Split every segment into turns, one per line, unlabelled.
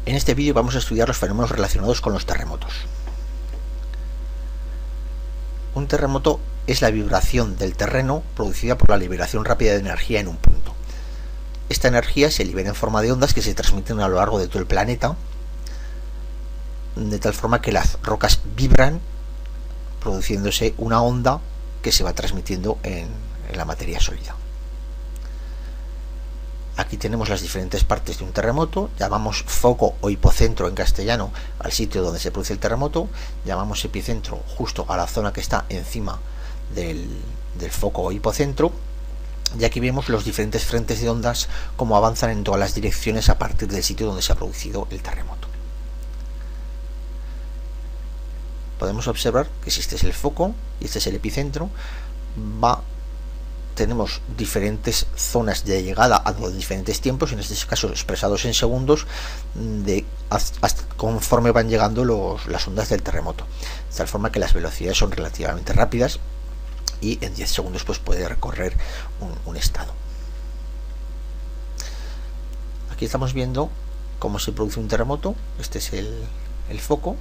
En este vídeo vamos a estudiar los fenómenos relacionados con los terremotos. Un terremoto es la vibración del terreno producida por la liberación rápida de energía en un punto. Esta energía se libera en forma de ondas que se transmiten a lo largo de todo el planeta, de tal forma que las rocas vibran, produciéndose una onda que se va transmitiendo en la materia sólida. Aquí tenemos las diferentes partes de un terremoto. Llamamos foco o hipocentro en castellano al sitio donde se produce el terremoto. Llamamos epicentro justo a la zona que está encima del foco o hipocentro. Y aquí vemos los diferentes frentes de ondas como avanzan en todas las direcciones a partir del sitio donde se ha producido el terremoto. Podemos observar que si este es el foco y este es el epicentro, tenemos diferentes zonas de llegada a diferentes tiempos, en este caso expresados en segundos, conforme van llegando las ondas del terremoto, de tal forma que las velocidades son relativamente rápidas y en 10 segundos pues puede recorrer un estado. Aquí estamos viendo cómo se produce un terremoto. Este es el foco,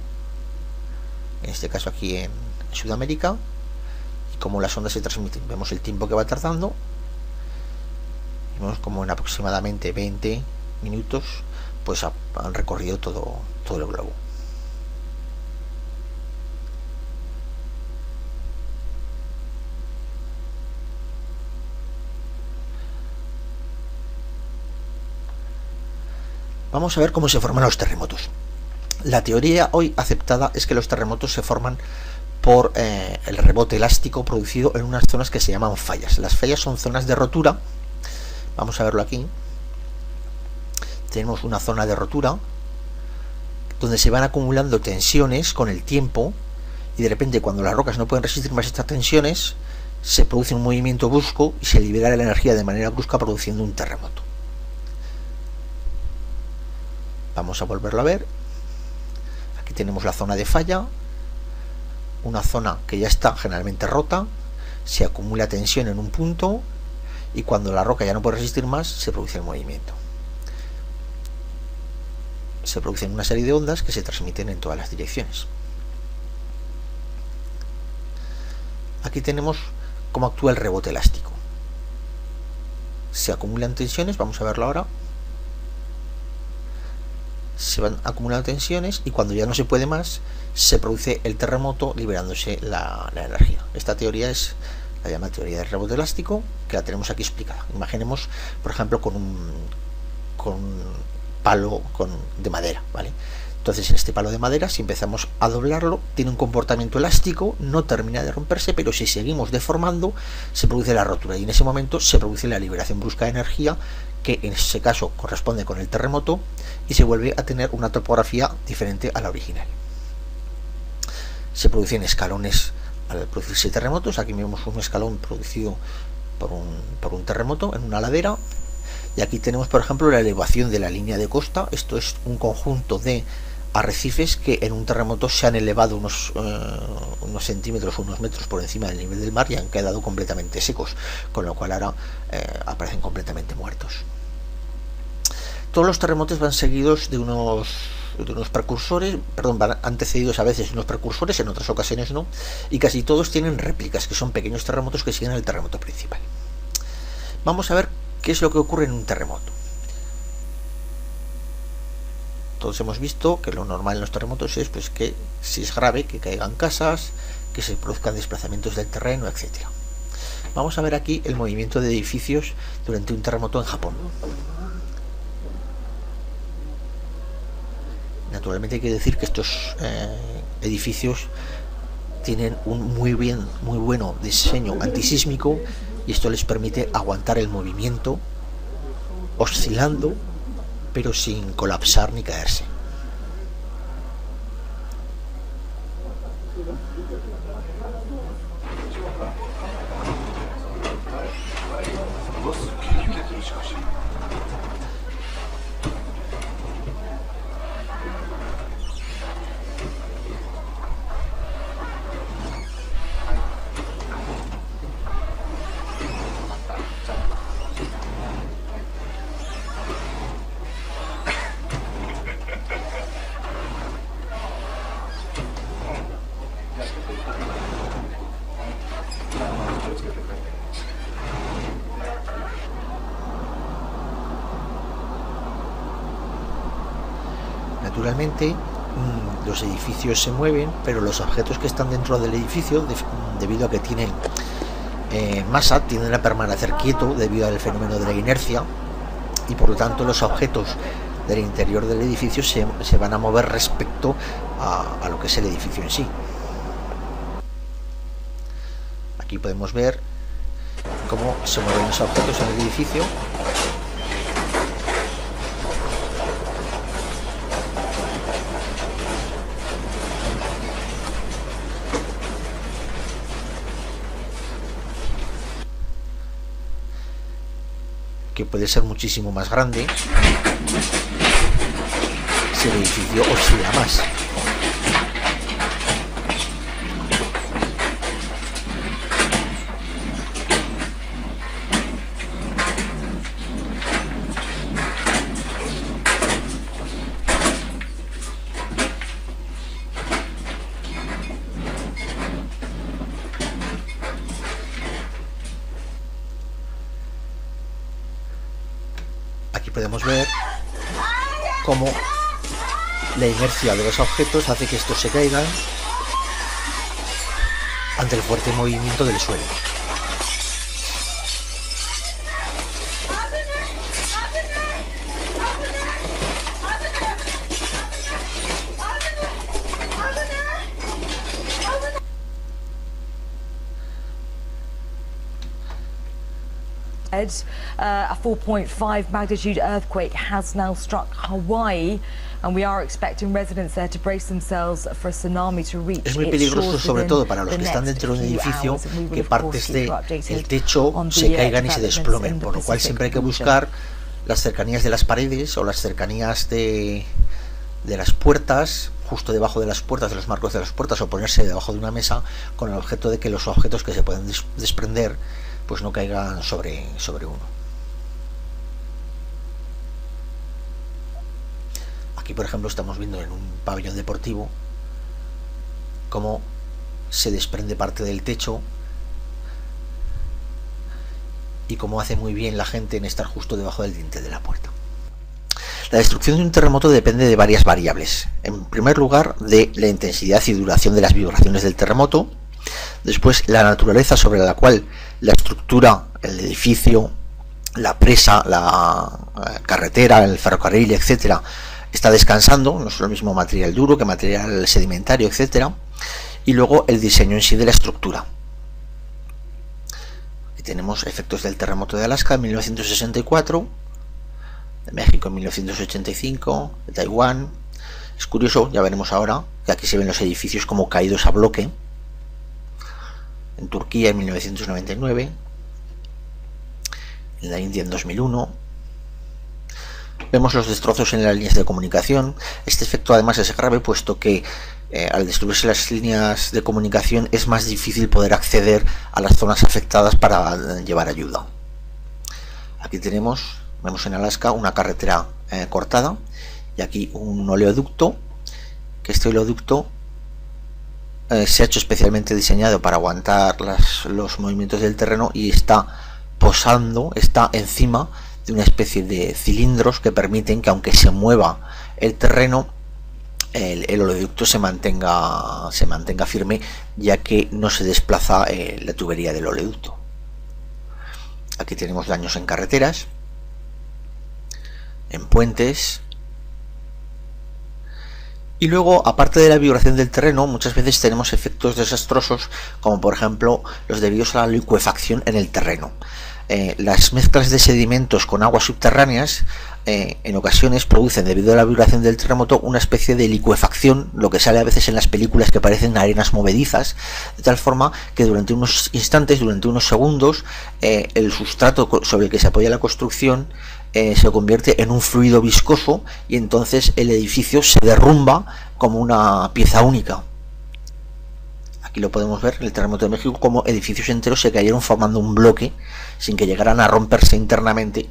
en este caso aquí en Sudamérica, y cómo las ondas se transmiten. Vemos el tiempo que va tardando, vemos como en aproximadamente 20 minutos pues han recorrido todo el globo. Vamos a ver cómo se forman los terremotos. La teoría hoy aceptada es que los terremotos se forman por el rebote elástico producido en unas zonas que se llaman fallas. Las fallas son zonas de rotura. Vamos a verlo aquí. Tenemos una zona de rotura donde se van acumulando tensiones con el tiempo, y de repente, cuando las rocas no pueden resistir más estas tensiones, se produce un movimiento brusco y se libera la energía de manera brusca, produciendo un terremoto. Vamos a volverlo a ver. Aquí tenemos la zona de falla, una zona que ya está generalmente rota, se acumula tensión en un punto y cuando la roca ya no puede resistir más, se produce el movimiento. Se producen una serie de ondas que se transmiten en todas las direcciones. Aquí tenemos cómo actúa el rebote elástico. Se acumulan tensiones, vamos a verlo ahora. Se van acumulando tensiones y cuando ya no se puede más, se produce el terremoto liberándose la energía. Esta teoría es la llamada teoría del rebote elástico, que la tenemos aquí explicada. Imaginemos, por ejemplo, con un palo de madera, ¿vale? Entonces, en este palo de madera, si empezamos a doblarlo, tiene un comportamiento elástico, no termina de romperse, pero si seguimos deformando, se produce la rotura y en ese momento se produce la liberación brusca de energía, que en ese caso corresponde con el terremoto, y se vuelve a tener una topografía diferente a la original. Se producen escalones al producirse terremotos. Aquí vemos un escalón producido por un terremoto en una ladera, y aquí tenemos, por ejemplo, la elevación de la línea de costa. Esto es un conjunto de arrecifes que en un terremoto se han elevado unos centímetros o unos metros por encima del nivel del mar y han quedado completamente secos, con lo cual ahora aparecen completamente muertos. Todos los terremotos van seguidos de unos precursores, van antecedidos a veces de unos precursores, en otras ocasiones no, y casi todos tienen réplicas, que son pequeños terremotos que siguen al terremoto principal. Vamos a ver qué es lo que ocurre en un terremoto. Todos hemos visto que lo normal en los terremotos es pues que, si es grave, que caigan casas, que se produzcan desplazamientos del terreno, etc. Vamos a ver aquí el movimiento de edificios durante un terremoto en Japón. Naturalmente hay que decir que estos edificios tienen un muy bueno diseño antisísmico, y esto les permite aguantar el movimiento oscilando, pero sin colapsar ni caerse. Naturalmente, los edificios se mueven, pero los objetos que están dentro del edificio, debido a que tienen masa, tienden a permanecer quietos debido al fenómeno de la inercia, y por lo tanto los objetos del interior del edificio se van a mover respecto a lo que es el edificio en sí. Aquí podemos ver cómo se mueven los objetos en el edificio. Que puede ser muchísimo más grande si el edificio oscila más. Aquí podemos ver cómo la inercia de los objetos hace que estos se caigan ante el fuerte movimiento del suelo.
A 4.5 magnitude earthquake has now struck Hawaii, and we are expecting residents there to brace themselves for a tsunami to reach.
Es muy peligroso, sobre todo para los que están dentro de un edificio, que partes del techo se caigan y se desplomen, por lo cual siempre hay que buscar las cercanías de las paredes o las cercanías de las puertas, justo debajo de las puertas, de los marcos de las puertas, o ponerse debajo de una mesa con el objeto de que los objetos que se pueden desprender pues no caigan sobre uno. Aquí, por ejemplo, estamos viendo en un pabellón deportivo cómo se desprende parte del techo y cómo hace muy bien la gente en estar justo debajo del dintel de la puerta. La destrucción de un terremoto depende de varias variables. En primer lugar, de la intensidad y duración de las vibraciones del terremoto. Después, la naturaleza sobre la cual la estructura, el edificio, la presa, la carretera, el ferrocarril, etcétera, está descansando. No es lo mismo material duro que material sedimentario, etcétera. Y luego el diseño en sí de la estructura. Aquí tenemos efectos del terremoto de Alaska en 1964, de México en 1985, de Taiwán. Es curioso, ya veremos ahora, que aquí se ven los edificios como caídos a bloque. En Turquía en 1999, en la India en 2001. Vemos los destrozos en las líneas de comunicación. Este efecto además es grave, puesto que al destruirse las líneas de comunicación es más difícil poder acceder a las zonas afectadas para llevar ayuda. Aquí vemos en Alaska una carretera cortada, y aquí un oleoducto, que este oleoducto se ha hecho especialmente diseñado para aguantar los movimientos del terreno, y está posando, está encima de una especie de cilindros que permiten que, aunque se mueva el terreno, el oleoducto se mantenga firme, ya que no se desplaza la tubería del oleoducto. Aquí tenemos daños en carreteras, en puentes. Y luego, aparte de la vibración del terreno, muchas veces tenemos efectos desastrosos, como por ejemplo los debidos a la licuefacción en el terreno. Las mezclas de sedimentos con aguas subterráneas en ocasiones producen, debido a la vibración del terremoto, una especie de licuefacción, lo que sale a veces en las películas, que parecen arenas movedizas, de tal forma que durante unos instantes, durante unos segundos, el sustrato sobre el que se apoya la construcción se convierte en un fluido viscoso, y entonces el edificio se derrumba como una pieza única. Aquí lo podemos ver en el terremoto de México, como edificios enteros se cayeron formando un bloque sin que llegaran a romperse internamente.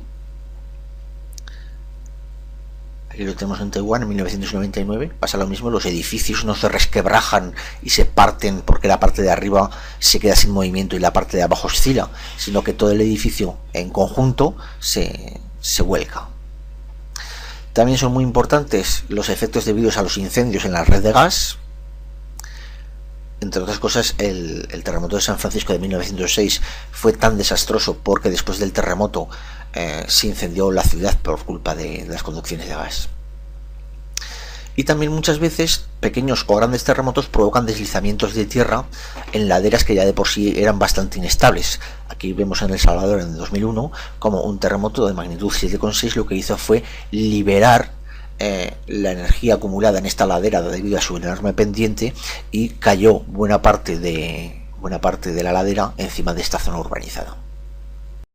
Aquí lo tenemos en Taiwán en 1999, pasa lo mismo, los edificios no se resquebrajan y se parten porque la parte de arriba se queda sin movimiento y la parte de abajo oscila, sino que todo el edificio en conjunto se vuelca. También son muy importantes los efectos debidos a los incendios en la red de gas. Entre otras cosas, el terremoto de San Francisco de 1906 fue tan desastroso porque después del terremoto se incendió la ciudad por culpa de las conducciones de gas. Y también muchas veces pequeños o grandes terremotos provocan deslizamientos de tierra en laderas que ya de por sí eran bastante inestables. Aquí vemos en El Salvador en 2001 como un terremoto de magnitud 7,6 lo que hizo fue liberar la energía acumulada en esta ladera debido a su enorme pendiente y cayó buena parte de la ladera encima de esta zona urbanizada.